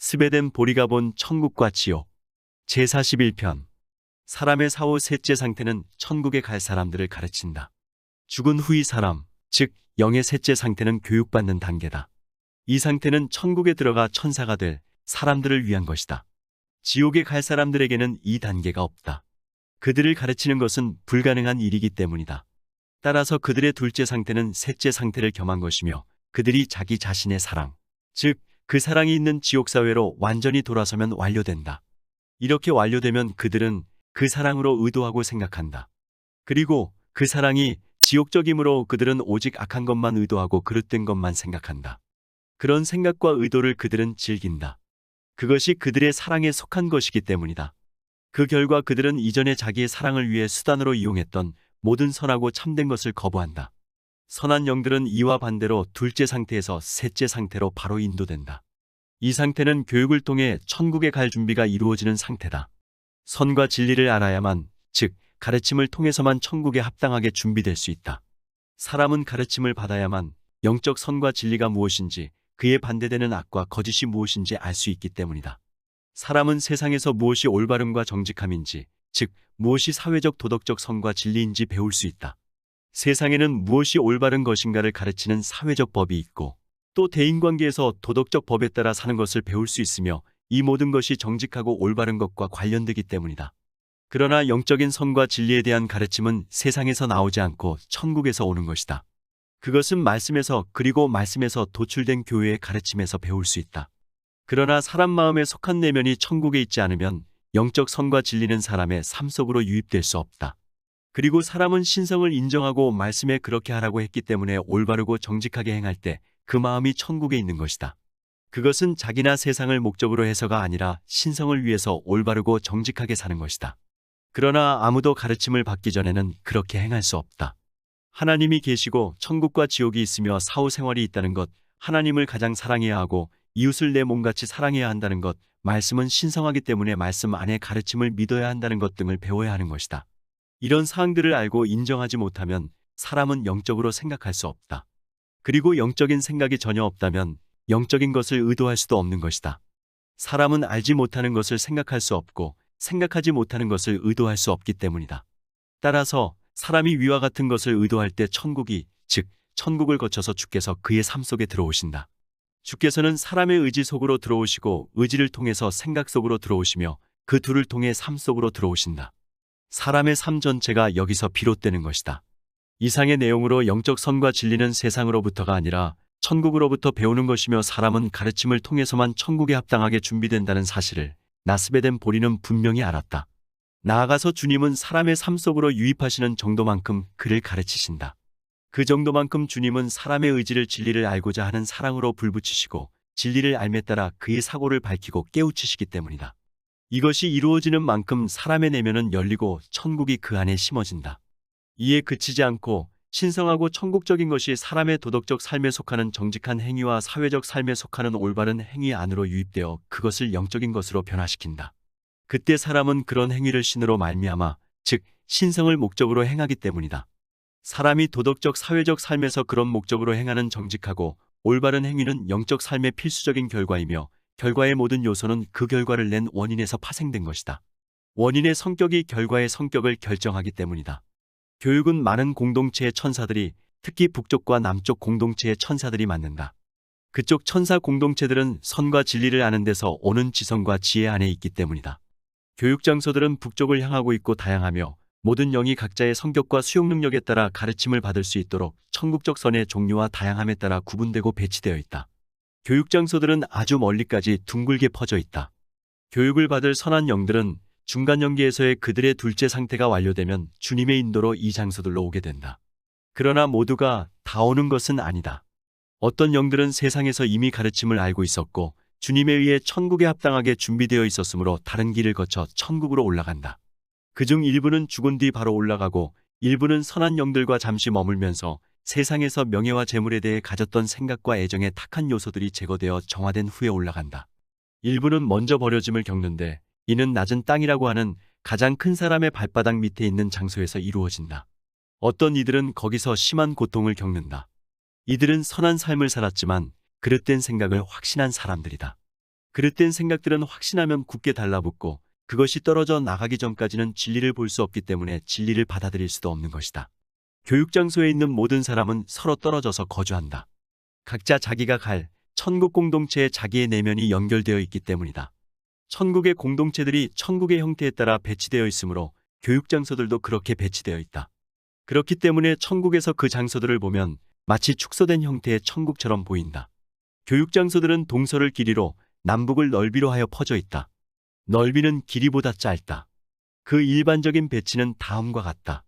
스베덴 보리가 본 천국과 지옥 제41편. 사람의 사후 셋째 상태는 천국에 갈 사람들을 가르친다. 죽은 후의 사람, 즉 영의 셋째 상태는 교육받는 단계다. 이 상태는 천국에 들어가 천사가 될 사람들을 위한 것이다. 지옥에 갈 사람들에게는 이 단계가 없다. 그들을 가르치는 것은 불가능한 일이기 때문이다. 따라서 그들의 둘째 상태는 셋째 상태를 겸한 것이며 그들이 자기 자신의 사랑, 즉 그 사랑이 있는 지옥사회로 완전히 돌아서면 완료된다. 이렇게 완료되면 그들은 그 사랑으로 의도하고 생각한다. 그리고 그 사랑이 지옥적이므로 그들은 오직 악한 것만 의도하고 그릇된 것만 생각한다. 그런 생각과 의도를 그들은 즐긴다. 그것이 그들의 사랑에 속한 것이기 때문이다. 그 결과 그들은 이전에 자기의 사랑을 위해 수단으로 이용했던 모든 선하고 참된 것을 거부한다. 선한 영들은 이와 반대로 둘째 상태에서 셋째 상태로 바로 인도된다. 이 상태는 교육을 통해 천국에 갈 준비가 이루어지는 상태다. 선과 진리를 알아야만, 즉 가르침을 통해서만 천국에 합당하게 준비될 수 있다. 사람은 가르침을 받아야만 영적 선과 진리가 무엇인지, 그에 반대되는 악과 거짓이 무엇인지 알 수 있기 때문이다. 사람은 세상에서 무엇이 올바름과 정직함인지, 즉 무엇이 사회적 도덕적 선과 진리인지 배울 수 있다. 세상에는 무엇이 올바른 것인가를 가르치는 사회적 법이 있고, 또 대인관계에서 도덕적 법에 따라 사는 것을 배울 수 있으며, 이 모든 것이 정직하고 올바른 것과 관련되기 때문이다. 그러나 영적인 선과 진리에 대한 가르침은 세상에서 나오지 않고 천국에서 오는 것이다. 그것은 말씀에서, 그리고 말씀에서 도출된 교회의 가르침에서 배울 수 있다. 그러나 사람 마음에 속한 내면이 천국에 있지 않으면 영적 선과 진리는 사람의 삶 속으로 유입될 수 없다. 그리고 사람은 신성을 인정하고 말씀에 그렇게 하라고 했기 때문에 올바르고 정직하게 행할 때 그 마음이 천국에 있는 것이다. 그것은 자기나 세상을 목적으로 해서가 아니라 신성을 위해서 올바르고 정직하게 사는 것이다. 그러나 아무도 가르침을 받기 전에는 그렇게 행할 수 없다. 하나님이 계시고 천국과 지옥이 있으며 사후생활이 있다는 것, 하나님을 가장 사랑해야 하고 이웃을 내 몸같이 사랑해야 한다는 것, 말씀은 신성하기 때문에 말씀 안에 가르침을 믿어야 한다는 것 등을 배워야 하는 것이다. 이런 사항들을 알고 인정하지 못하면 사람은 영적으로 생각할 수 없다. 그리고 영적인 생각이 전혀 없다면 영적인 것을 의도할 수도 없는 것이다. 사람은 알지 못하는 것을 생각할 수 없고 생각하지 못하는 것을 의도할 수 없기 때문이다. 따라서 사람이 위와 같은 것을 의도할 때 천국이, 즉 천국을 거쳐서 주께서 그의 삶 속에 들어오신다. 주께서는 사람의 의지 속으로 들어오시고 의지를 통해서 생각 속으로 들어오시며 그 둘을 통해 삶 속으로 들어오신다. 사람의 삶 전체가 여기서 비롯되는 것이다. 이상의 내용으로 영적 선과 진리는 세상으로부터가 아니라 천국으로부터 배우는 것이며 사람은 가르침을 통해서만 천국에 합당하게 준비된다는 사실을 나스베덴 보리는 분명히 알았다. 나아가서 주님은 사람의 삶 속으로 유입하시는 정도만큼 그를 가르치신다. 그 정도만큼 주님은 사람의 의지를 진리를 알고자 하는 사랑으로 불붙이시고 진리를 알매 따라 그의 사고를 밝히고 깨우치시기 때문이다. 이것이 이루어지는 만큼 사람의 내면은 열리고 천국이 그 안에 심어진다. 이에 그치지 않고 신성하고 천국적인 것이 사람의 도덕적 삶에 속하는 정직한 행위와 사회적 삶에 속하는 올바른 행위 안으로 유입되어 그것을 영적인 것으로 변화시킨다. 그때 사람은 그런 행위를 신으로 말미암아, 즉 신성을 목적으로 행하기 때문이다. 사람이 도덕적 사회적 삶에서 그런 목적으로 행하는 정직하고 올바른 행위는 영적 삶의 필수적인 결과이며 결과의 모든 요소는 그 결과를 낸 원인에서 파생된 것이다. 원인의 성격이 결과의 성격을 결정하기 때문이다. 교육은 많은 공동체의 천사들이, 특히 북쪽과 남쪽 공동체의 천사들이 맡는다. 그쪽 천사 공동체들은 선과 진리를 아는 데서 오는 지성과 지혜 안에 있기 때문이다. 교육 장소들은 북쪽을 향하고 있고 다양하며 모든 영이 각자의 성격과 수용 능력에 따라 가르침을 받을 수 있도록 천국적 선의 종류와 다양함에 따라 구분되고 배치되어 있다. 교육 장소들은 아주 멀리까지 둥글게 퍼져 있다. 교육을 받을 선한 영들은 중간 연계에서의 그들의 둘째 상태가 완료되면 주님의 인도로 이 장소들로 오게 된다. 그러나 모두가 다 오는 것은 아니다. 어떤 영들은 세상에서 이미 가르침을 알고 있었고 주님에 의해 천국에 합당하게 준비되어 있었으므로 다른 길을 거쳐 천국으로 올라간다. 그중 일부는 죽은 뒤 바로 올라가고 일부는 선한 영들과 잠시 머물면서 세상에서 명예와 재물에 대해 가졌던 생각과 애정의 탁한 요소들이 제거되어 정화된 후에 올라간다. 일부는 먼저 버려짐을 겪는데 이는 낮은 땅이라고 하는 가장 큰 사람의 발바닥 밑에 있는 장소에서 이루어진다. 어떤 이들은 거기서 심한 고통을 겪는다. 이들은 선한 삶을 살았지만 그릇된 생각을 확신한 사람들이다. 그릇된 생각들은 확신하면 굳게 달라붙고 그것이 떨어져 나가기 전까지는 진리를 볼 수 없기 때문에 진리를 받아들일 수도 없는 것이다. 교육 장소에 있는 모든 사람은 서로 떨어져서 거주한다. 각자 자기가 갈 천국 공동체에 자기의 내면이 연결되어 있기 때문이다. 천국의 공동체들이 천국의 형태에 따라 배치되어 있으므로 교육 장소들도 그렇게 배치되어 있다. 그렇기 때문에 천국에서 그 장소들을 보면 마치 축소된 형태의 천국처럼 보인다. 교육 장소들은 동서를 길이로 남북을 넓이로 하여 퍼져 있다. 넓이는 길이보다 짧다. 그 일반적인 배치는 다음과 같다.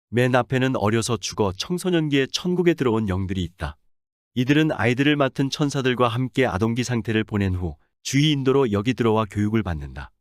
맨 앞에는 어려서 죽어 청소년기에 천국에 들어온 영들이 있다. 이들은 아이들을 맡은 천사들과 함께 아동기 상태를 보낸 후 주의 인도로 여기 들어와 교육을 받는다.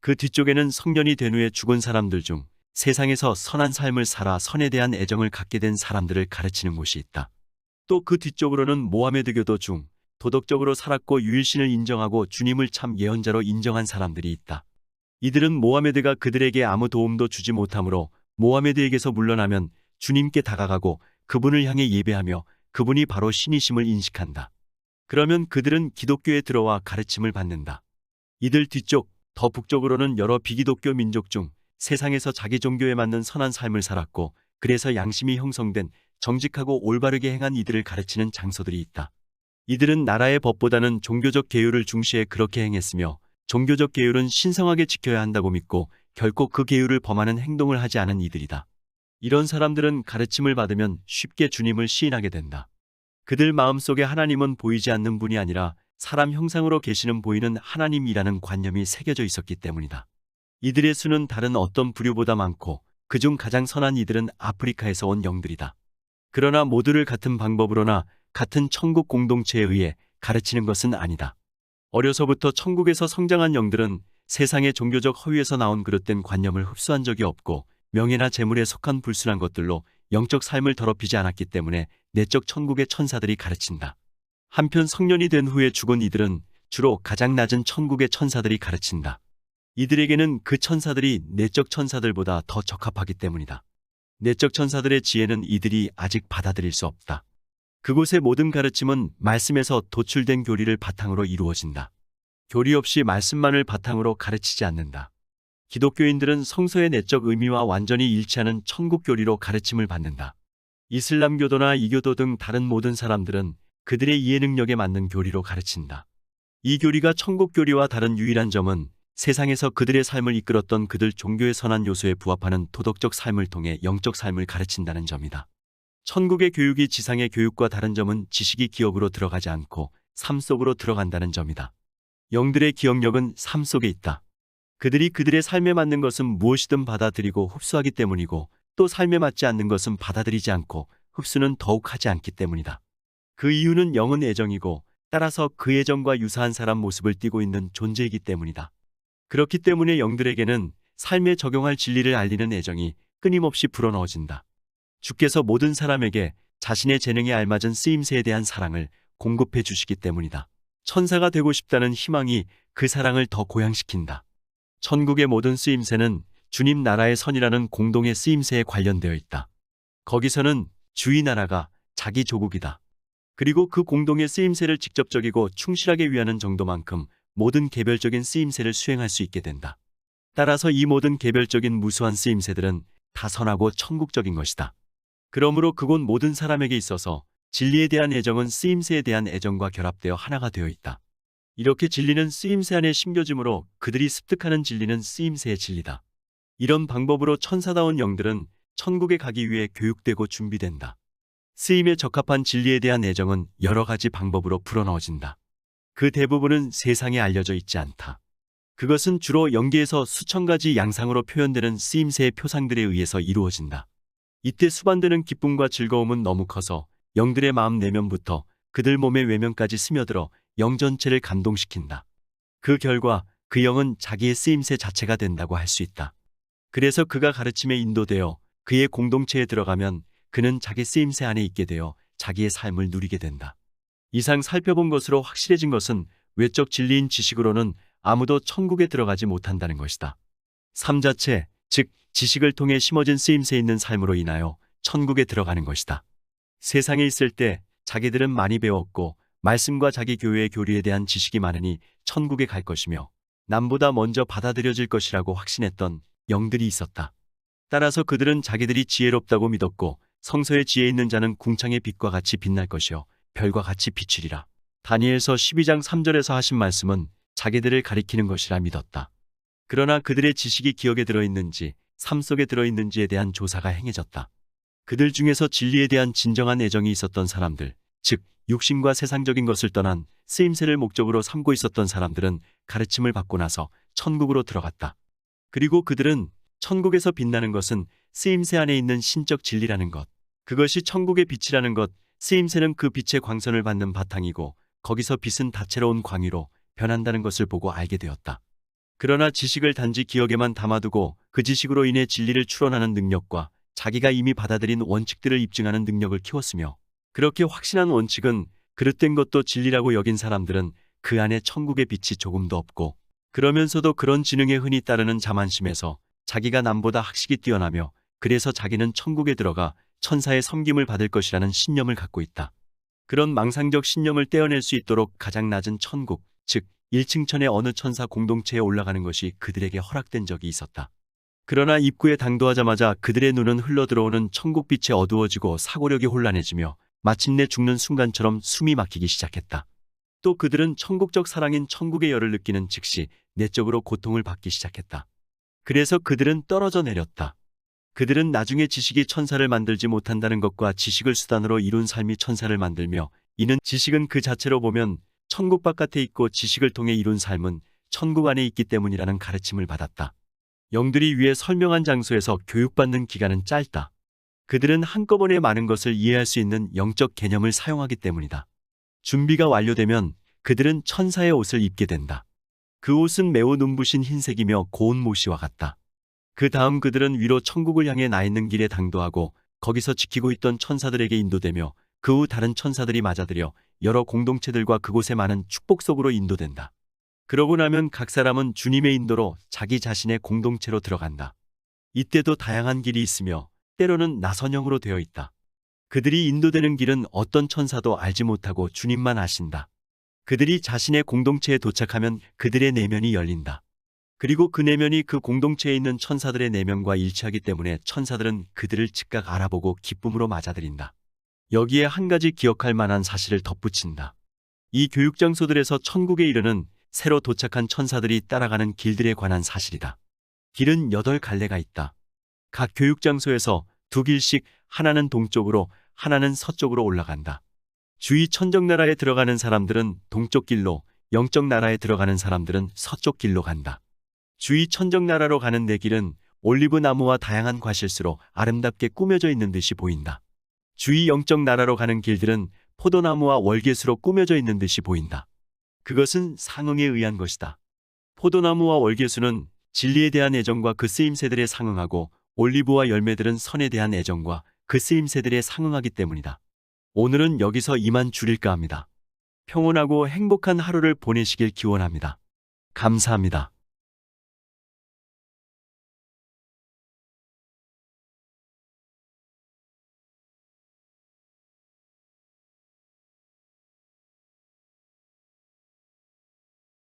그 뒤쪽에는 성년이 된 후에 죽은 사람들 중 세상에서 선한 삶을 살아 선에 대한 애정을 갖게 된 사람들을 가르치는 곳이 있다. 또 그 뒤쪽으로는 모하메드교도 중 도덕적으로 살았고 유일신을 인정하고 주님을 참 예언자로 인정한 사람들이 있다. 이들은 모하메드가 그들에게 아무 도움도 주지 못하므로 모하메드에게서 물러나면 주님께 다가가고 그분을 향해 예배하며 그분이 바로 신이심을 인식한다. 그러면 그들은 기독교에 들어와 가르침을 받는다. 이들 뒤쪽 더 북쪽으로는 여러 비기독교 민족 중 세상에서 자기 종교에 맞는 선한 삶을 살았고 그래서 양심이 형성된 정직하고 올바르게 행한 이들을 가르치는 장소들이 있다. 이들은 나라의 법보다는 종교적 계율을 중시해 그렇게 행했으며 종교적 계율은 신성하게 지켜야 한다고 믿고 결코 그 계율을 범하는 행동을 하지 않은 이들이다. 이런 사람들은 가르침을 받으면 쉽게 주님을 시인하게 된다. 그들 마음속에 하나님은 보이지 않는 분이 아니라 사람 형상으로 계시는 보이는 하나님이라는 관념이 새겨져 있었기 때문이다. 이들의 수는 다른 어떤 부류보다 많고 그중 가장 선한 이들은 아프리카에서 온 영들이다. 그러나 모두를 같은 방법으로나 같은 천국 공동체에 의해 가르치는 것은 아니다. 어려서부터 천국에서 성장한 영들은 세상의 종교적 허위에서 나온 그릇된 관념을 흡수한 적이 없고 명예나 재물에 속한 불순한 것들로 영적 삶을 더럽히지 않았기 때문에 내적 천국의 천사들이 가르친다. 한편 성년이 된 후에 죽은 이들은 주로 가장 낮은 천국의 천사들이 가르친다. 이들에게는 그 천사들이 내적 천사들보다 더 적합하기 때문이다. 내적 천사들의 지혜는 이들이 아직 받아들일 수 없다. 그곳의 모든 가르침은 말씀에서 도출된 교리를 바탕으로 이루어진다. 교리 없이 말씀만을 바탕으로 가르치지 않는다. 기독교인들은 성서의 내적 의미와 완전히 일치하는 천국 교리로 가르침을 받는다. 이슬람교도나 이교도 등 다른 모든 사람들은 그들의 이해 능력에 맞는 교리로 가르친다. 이 교리가 천국 교리와 다른 유일한 점은 세상에서 그들의 삶을 이끌었던 그들 종교의 선한 요소에 부합하는 도덕적 삶을 통해 영적 삶을 가르친다는 점이다. 천국의 교육이 지상의 교육과 다른 점은 지식이 기억으로 들어가지 않고 삶 속으로 들어간다는 점이다. 영들의 기억력은 삶 속에 있다. 그들이 그들의 삶에 맞는 것은 무엇이든 받아들이고 흡수하기 때문이고 또 삶에 맞지 않는 것은 받아들이지 않고 흡수는 더욱 하지 않기 때문이다. 그 이유는 영은 애정이고 따라서 그 애정과 유사한 사람 모습을 띠고 있는 존재이기 때문이다. 그렇기 때문에 영들에게는 삶에 적용할 진리를 알리는 애정이 끊임없이 불어넣어진다. 주께서 모든 사람에게 자신의 재능에 알맞은 쓰임새에 대한 사랑을 공급해 주시기 때문이다. 천사가 되고 싶다는 희망이 그 사랑을 더 고양시킨다. 천국의 모든 쓰임새는 주님 나라의 선이라는 공동의 쓰임새에 관련되어 있다. 거기서는 주의 나라가 자기 조국이다. 그리고 그 공동의 쓰임새를 직접적이고 충실하게 위하는 정도만큼 모든 개별적인 쓰임새를 수행할 수 있게 된다. 따라서 이 모든 개별적인 무수한 쓰임새들은 다 선하고 천국적인 것이다. 그러므로 그곳 모든 사람에게 있어서 진리에 대한 애정은 쓰임새에 대한 애정과 결합되어 하나가 되어 있다. 이렇게 진리는 쓰임새 안에 심겨짐으로 그들이 습득하는 진리는 쓰임새의 진리다. 이런 방법으로 천사다운 영들은 천국에 가기 위해 교육되고 준비된다. 쓰임에 적합한 진리에 대한 애정은 여러 가지 방법으로 불어넣어진다. 그 대부분은 세상에 알려져 있지 않다. 그것은 주로 영계에서 수천 가지 양상으로 표현되는 쓰임새의 표상들에 의해서 이루어진다. 이때 수반되는 기쁨과 즐거움은 너무 커서 영들의 마음 내면부터 그들 몸의 외면까지 스며들어 영 전체를 감동시킨다. 그 결과 그 영은 자기의 쓰임새 자체가 된다고 할 수 있다. 그래서 그가 가르침에 인도되어 그의 공동체에 들어가면 그는 자기 쓰임새 안에 있게 되어 자기의 삶을 누리게 된다. 이상 살펴본 것으로 확실해진 것은 외적 진리인 지식으로는 아무도 천국에 들어가지 못한다는 것이다. 삶 자체, 즉 지식을 통해 심어진 쓰임새 있는 삶으로 인하여 천국에 들어가는 것이다. 세상에 있을 때 자기들은 많이 배웠고 말씀과 자기 교회의 교리에 대한 지식이 많으니 천국에 갈 것이며 남보다 먼저 받아들여질 것이라고 확신했던 영들이 있었다. 따라서 그들은 자기들이 지혜롭다고 믿었고 성서에 지혜 있는 자는 궁창의 빛과 같이 빛날 것이요 별과 같이 비추리라. 다니엘서 12장 3절에서 하신 말씀은 자기들을 가리키는 것이라 믿었다. 그러나 그들의 지식이 기억에 들어있는지 삶 속에 들어있는지에 대한 조사가 행해졌다. 그들 중에서 진리에 대한 진정한 애정이 있었던 사람들, 즉 육신과 세상적인 것을 떠난 쓰임새를 목적으로 삼고 있었던 사람들은 가르침을 받고 나서 천국으로 들어갔다. 그리고 그들은 천국에서 빛나는 것은 쓰임새 안에 있는 신적 진리라는 것, 그것이 천국의 빛이라는 것, 쓰임새는 그 빛의 광선을 받는 바탕이고 거기서 빛은 다채로운 광위로 변한다는 것을 보고 알게 되었다. 그러나 지식을 단지 기억에만 담아두고 그 지식으로 인해 진리를 추론하는 능력과 자기가 이미 받아들인 원칙들을 입증하는 능력을 키웠으며 그렇게 확신한 원칙은 그릇된 것도 진리라고 여긴 사람들은 그 안에 천국의 빛이 조금도 없고 그러면서도 그런 지능에 흔히 따르는 자만심에서 자기가 남보다 학식이 뛰어나며 그래서 자기는 천국에 들어가 천사의 섬김을 받을 것이라는 신념을 갖고 있다. 그런 망상적 신념을 떼어낼 수 있도록 가장 낮은 천국, 즉 1층천의 어느 천사 공동체에 올라가는 것이 그들에게 허락된 적이 있었다. 그러나 입구에 당도하자마자 그들의 눈은 흘러들어오는 천국빛에 어두워지고 사고력이 혼란해지며 마침내 죽는 순간처럼 숨이 막히기 시작했다. 또 그들은 천국적 사랑인 천국의 열을 느끼는 즉시 내적으로 고통을 받기 시작했다. 그래서 그들은 떨어져 내렸다. 그들은 나중에 지식이 천사를 만들지 못한다는 것과 지식을 수단으로 이룬 삶이 천사를 만들며 이는 지식은 그 자체로 보면 천국 바깥에 있고 지식을 통해 이룬 삶은 천국 안에 있기 때문이라는 가르침을 받았다. 영들이 위에 설명한 장소에서 교육받는 기간은 짧다. 그들은 한꺼번에 많은 것을 이해할 수 있는 영적 개념을 사용하기 때문이다. 준비가 완료되면 그들은 천사의 옷을 입게 된다. 그 옷은 매우 눈부신 흰색이며 고운 모시와 같다. 그 다음 그들은 위로 천국을 향해 나 있는 길에 당도하고 거기서 지키고 있던 천사들에게 인도되며 그 후 다른 천사들이 맞아들여 여러 공동체들과 그곳의 많은 축복 속으로 인도된다. 그러고 나면 각 사람은 주님의 인도로 자기 자신의 공동체로 들어간다. 이때도 다양한 길이 있으며 때로는 나선형으로 되어 있다. 그들이 인도되는 길은 어떤 천사도 알지 못하고 주님만 아신다. 그들이 자신의 공동체에 도착하면 그들의 내면이 열린다. 그리고 그 내면이 그 공동체에 있는 천사들의 내면과 일치하기 때문에 천사들은 그들을 즉각 알아보고 기쁨으로 맞아들인다. 여기에 한 가지 기억할 만한 사실을 덧붙인다. 이 교육장소들에서 천국에 이르는 새로 도착한 천사들이 따라가는 길들에 관한 사실이다. 길은 8갈래가 있다. 각 교육장소에서 2길씩 하나는 동쪽으로 하나는 서쪽으로 올라간다. 주위 천정나라에 들어가는 사람들은 동쪽 길로, 영적 나라에 들어가는 사람들은 서쪽 길로 간다. 주위 천정나라로 가는 내 길은 올리브 나무와 다양한 과실수로 아름답게 꾸며져 있는 듯이 보인다. 주위 영적 나라로 가는 길들은 포도나무와 월계수로 꾸며져 있는 듯이 보인다. 그것은 상응에 의한 것이다. 포도나무와 월계수는 진리에 대한 애정과 그 쓰임새들에 상응하고 올리브와 열매들은 선에 대한 애정과 그 쓰임새들에 상응하기 때문이다. 오늘은 여기서 이만 줄일까 합니다. 평온하고 행복한 하루를 보내시길 기원합니다. 감사합니다.